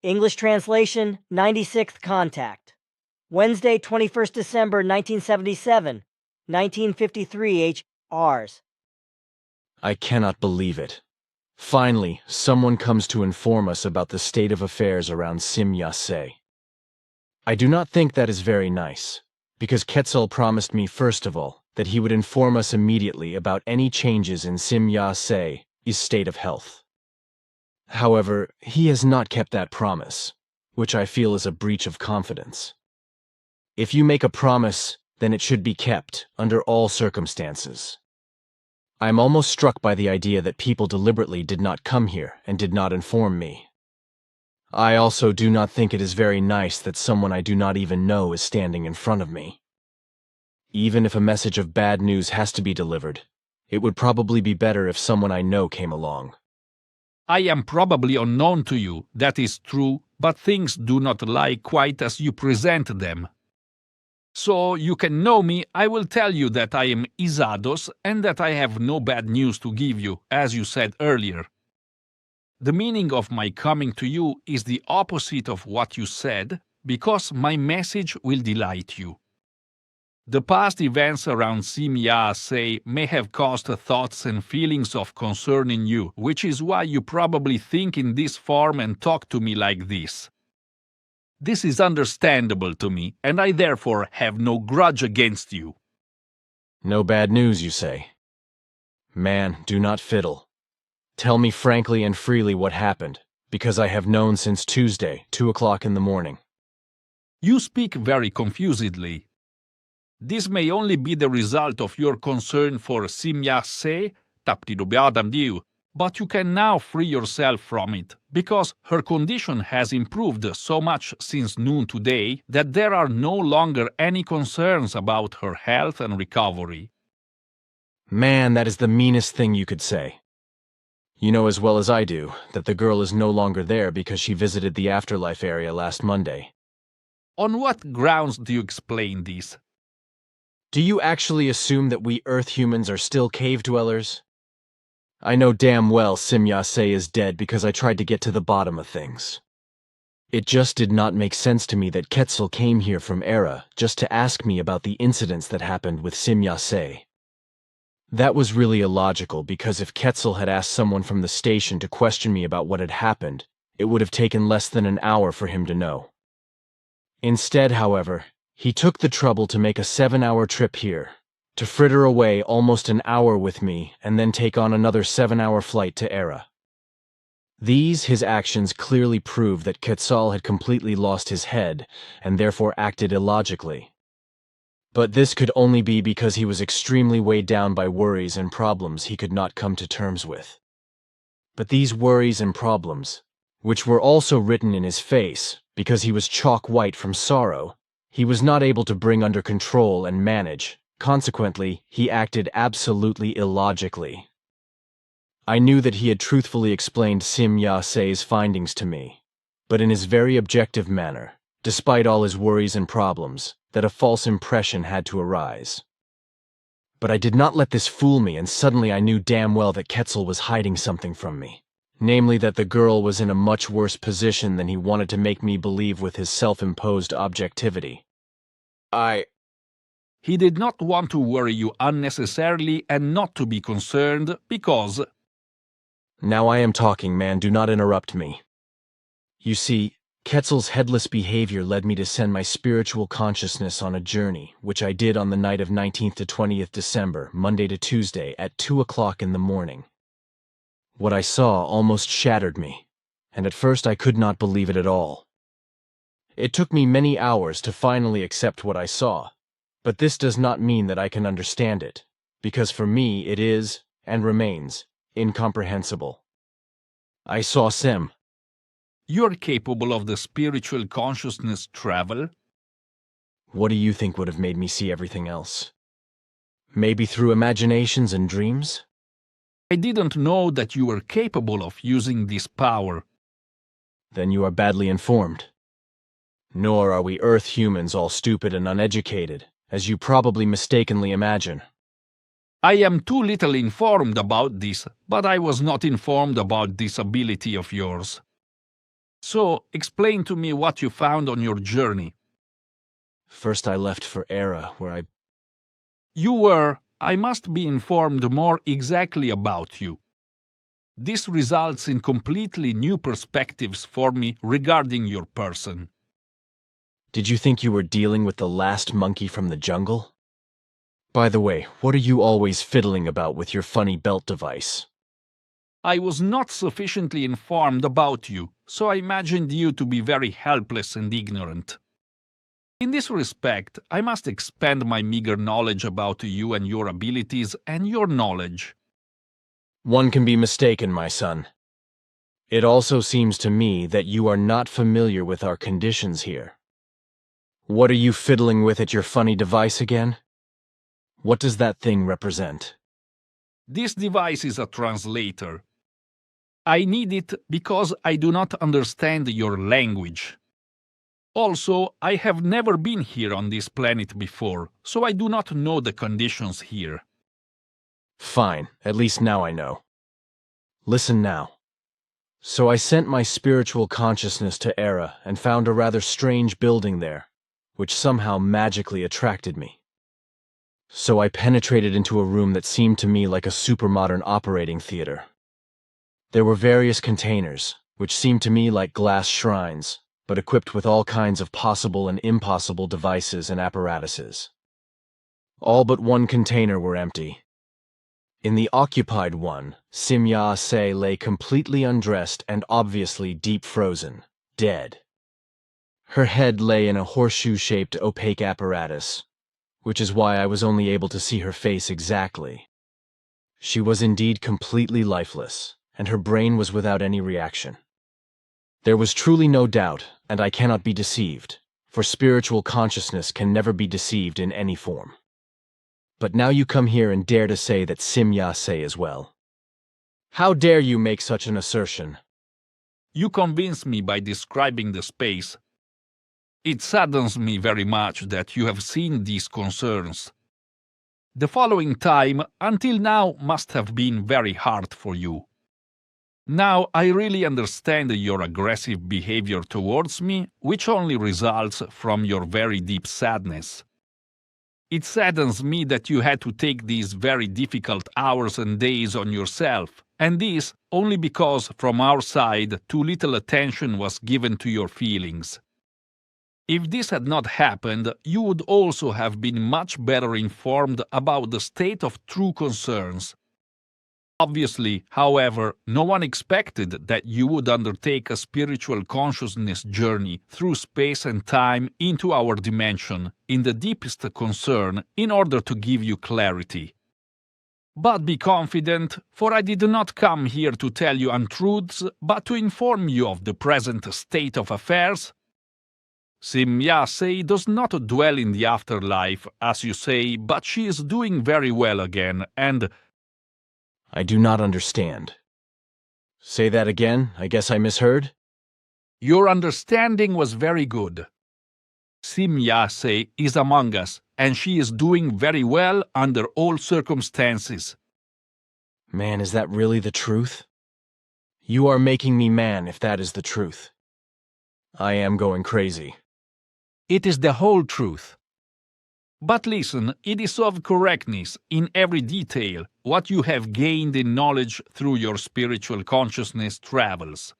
English translation, 96th contact. Wednesday, 21st December, 1977, 1953 H.Rs. I cannot believe it. Finally, someone comes to inform us about the state of affairs around Sim-Yase. I do not think that is very nice, because Quetzal promised me first of all that he would inform us immediately about any changes in Sim-Yase's state of health. However, he has not kept that promise, which I feel is a breach of confidence. If you make a promise, then it should be kept, under all circumstances. I am almost struck by the idea that people deliberately did not come here and did not inform me. I also do not think it is very nice that someone I do not even know is standing in front of me. Even if a message of bad news has to be delivered, it would probably be better if someone I know came along. I am probably unknown to you, that is true, but things do not lie quite as you present them. So you can know me, I will tell you that I am Izados and that I have no bad news to give you, as you said earlier. The meaning of my coming to you is the opposite of what you said, because my message will delight you. The past events around Sim-Yase may have caused thoughts and feelings of concern in you, which is why you probably think in this form and talk to me like this. This is understandable to me, and I therefore have no grudge against you. No bad news, you say? Man, do not fiddle. Tell me frankly and freely what happened, because I have known since Tuesday, 2 o'clock in the morning. You speak very confusedly. This may only be the result of your concern for Sim-Yase, Taptidobiadamdiu, but you can now free yourself from it, because her condition has improved so much since noon today that there are no longer any concerns about her health and recovery. Man, that is the meanest thing you could say. You know as well as I do that the girl is no longer there because she visited the afterlife area last Monday. On what grounds do you explain this? Do you actually assume that we Earth humans are still cave dwellers? I know damn well Sim-Yase is dead because I tried to get to the bottom of things. It just did not make sense to me that Quetzal came here from Era just to ask me about the incidents that happened with Sim-Yase. That was really illogical because if Quetzal had asked someone from the station to question me about what had happened, it would have taken less than an hour for him to know. Instead, however, he took the trouble to make a 7-hour trip here, to fritter away almost an hour with me and then take on another 7-hour flight to Era. His actions clearly prove that Quetzal had completely lost his head and therefore acted illogically. But this could only be because he was extremely weighed down by worries and problems he could not come to terms with. But these worries and problems, which were also written in his face because he was chalk white from sorrow, he was not able to bring under control and manage. Consequently, he acted absolutely illogically. I knew that he had truthfully explained Sim-Yase's findings to me, but in his very objective manner, despite all his worries and problems, that a false impression had to arise. But I did not let this fool me, and suddenly I knew damn well that Quetzal was hiding something from me. Namely that the girl was in a much worse position than he wanted to make me believe with his self-imposed objectivity. He did not want to worry you unnecessarily and not to be concerned because... Now I am talking, man, do not interrupt me. You see, Quetzal's headless behavior led me to send my spiritual consciousness on a journey, which I did on the night of 19th to 20th December, Monday to Tuesday, at 2 o'clock in the morning. What I saw almost shattered me, and at first I could not believe it at all. It took me many hours to finally accept what I saw, but this does not mean that I can understand it, because for me it is, and remains, incomprehensible. I saw Sim. You're capable of the spiritual consciousness travel? What do you think would have made me see everything else? Maybe through imaginations and dreams? I didn't know that you were capable of using this power. Then you are badly informed. Nor are we Earth humans all stupid and uneducated, as you probably mistakenly imagine. I am too little informed about this, but I was not informed about this ability of yours. So, explain to me what you found on your journey. First, I left for Era, where I must be informed more exactly about you. This results in completely new perspectives for me regarding your person. Did you think you were dealing with the last monkey from the jungle? By the way, what are you always fiddling about with your funny belt device? I was not sufficiently informed about you, so I imagined you to be very helpless and ignorant. In this respect, I must expand my meager knowledge about you and your abilities and your knowledge. One can be mistaken, my son. It also seems to me that you are not familiar with our conditions here. What are you fiddling with at your funny device again? What does that thing represent? This device is a translator. I need it because I do not understand your language. Also, I have never been here on this planet before, so I do not know the conditions here. Fine, at least now I know. Listen now. So I sent my spiritual consciousness to Era and found a rather strange building there, which somehow magically attracted me. So I penetrated into a room that seemed to me like a supermodern operating theater. There were various containers, which seemed to me like glass shrines, but equipped with all kinds of possible and impossible devices and apparatuses. All but one container were empty. In the occupied one, Simya Se lay completely undressed and obviously deep frozen, dead. Her head lay in a horseshoe-shaped opaque apparatus, which is why I was only able to see her face exactly. She was indeed completely lifeless, and her brain was without any reaction. There was truly no doubt, and I cannot be deceived, for spiritual consciousness can never be deceived in any form. But now you come here and dare to say that Simya Se is well. How dare you make such an assertion? You convince me by describing the space. It saddens me very much that you have seen these concerns. The following time, until now, must have been very hard for you. Now I really understand your aggressive behavior towards me, which only results from your very deep sadness. It saddens me that you had to take these very difficult hours and days on yourself, and this only because from our side too little attention was given to your feelings. If this had not happened, you would also have been much better informed about the state of true concerns. Obviously, however, no one expected that you would undertake a spiritual consciousness journey through space and time into our dimension in the deepest concern in order to give you clarity. But be confident, for I did not come here to tell you untruths, but to inform you of the present state of affairs. Simya Se does not dwell in the afterlife, as you say, but she is doing very well again, and I do not understand. Say that again, I guess I misheard? your understanding was very good. Simya Se is among us, and she is doing very well under all circumstances. Man, is that really the truth? You are making me man if that is the truth. I am going crazy. It is the whole truth. But listen, it is of correctness in every detail what you have gained in knowledge through your spiritual consciousness travels.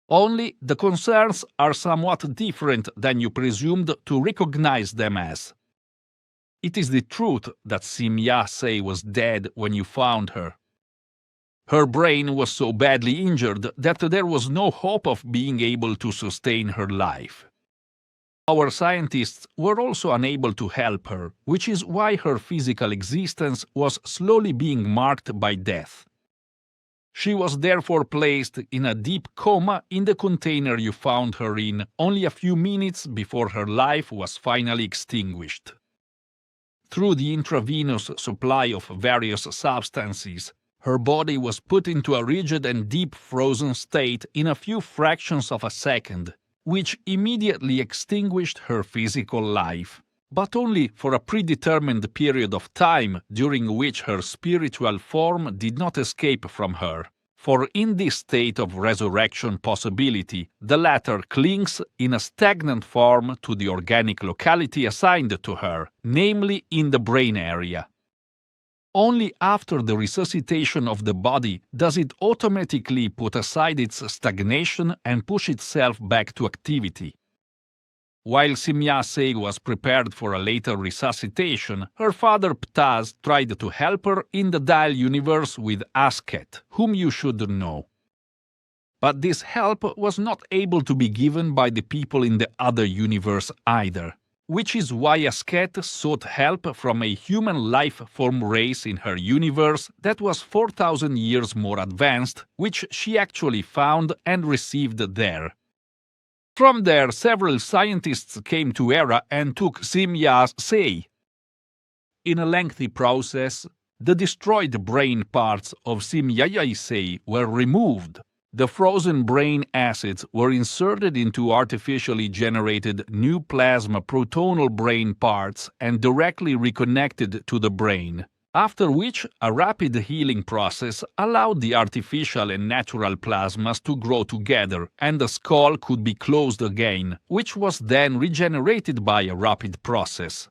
Only the concerns are somewhat different than you presumed to recognize them as. It is the truth that Simya Se was dead when you found her. Her brain was so badly injured that there was no hope of being able to sustain her life. Our scientists were also unable to help her, which is why her physical existence was slowly being marked by death. She was therefore placed in a deep coma in the container you found her in only a few minutes before her life was finally extinguished. Through the intravenous supply of various substances, her body was put into a rigid and deep frozen state in a few fractions of a second, which immediately extinguished her physical life, but only for a predetermined period of time during which her spiritual form did not escape from her, For in this state of resurrection possibility, the latter clings in a stagnant form to the organic locality assigned to her, namely in the brain area. Only after the resuscitation of the body does it automatically put aside its stagnation and push itself back to activity. While Simya-se was prepared for a later resuscitation, her father Ptaz tried to help her in the Dial universe with Asket, whom you should know. But this help was not able to be given by the people in the other universe either, which is why Asket sought help from a human life form race in her universe that was 4,000 years more advanced, which she actually found and received there. From there, several scientists came to Hera and took Simya-se. In a lengthy process, the destroyed brain parts of Simya-se were removed. The frozen brain acids were inserted into artificially generated new plasma protonal brain parts and directly reconnected to the brain, after which a rapid healing process allowed the artificial and natural plasmas to grow together and the skull could be closed again, which was then regenerated by a rapid process.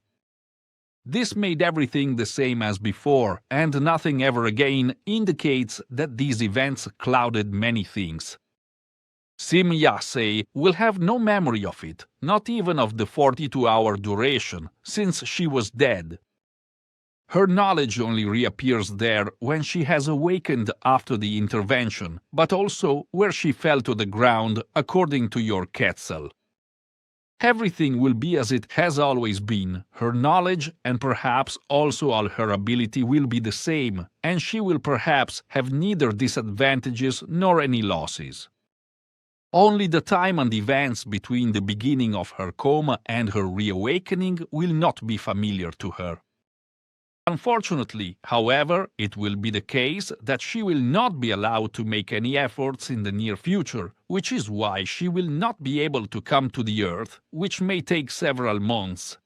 This made everything the same as before, and nothing ever again indicates that these events clouded many things. Simya-se will have no memory of it, not even of the 42-hour duration, since she was dead. Her knowledge only reappears there when she has awakened after the intervention, but also where she fell to the ground, according to your Quetzal. Everything will be as it has always been. Her knowledge and perhaps also all her ability will be the same, and she will perhaps have neither disadvantages nor any losses. Only the time and events between the beginning of her coma and her reawakening will not be familiar to her. Unfortunately, however, it will be the case that she will not be allowed to make any efforts in the near future, which is why she will not be able to come to the Earth, which may take several months.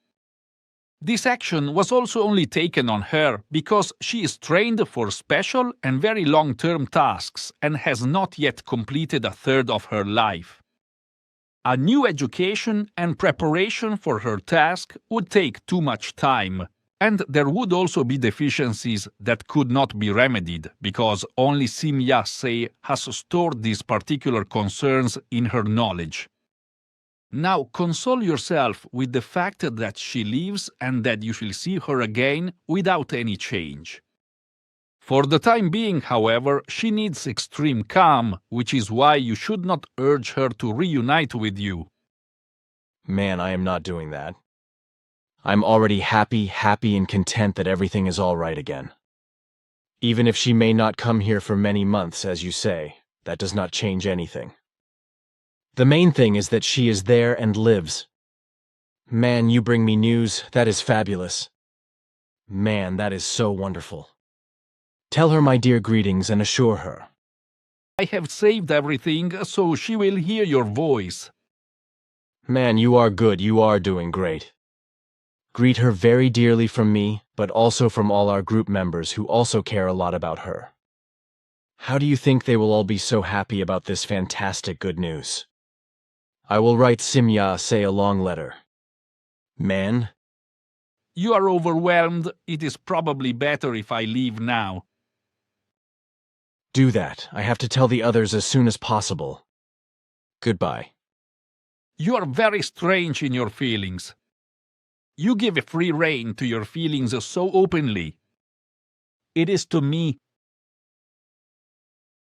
This action was also only taken on her because she is trained for special and very long-term tasks and has not yet completed a third of her life. A new education and preparation for her task would take too much time, and there would also be deficiencies that could not be remedied, because only Simya-se has stored these particular concerns in her knowledge. Now console yourself with the fact that she lives and that you shall see her again without any change. For the time being, however, she needs extreme calm, which is why you should not urge her to reunite with you. Man, I am not doing that. I'm already happy and content that everything is all right again. Even if she may not come here for many months, as you say, that does not change anything. The main thing is that she is there and lives. Man, you bring me news, that is fabulous. Man, that is so wonderful. Tell her my dear greetings and assure her. I have saved everything, so she will hear your voice. Man, you are good, you are doing great. Greet her very dearly from me, but also from all our group members who also care a lot about her. How do you think they will all be so happy about this fantastic good news? I will write Simya-se a long letter. Man? You are overwhelmed. It is probably better if I leave now. Do that. I have to tell the others as soon as possible. Goodbye. You are very strange in your feelings. You give a free rein to your feelings so openly. It is to me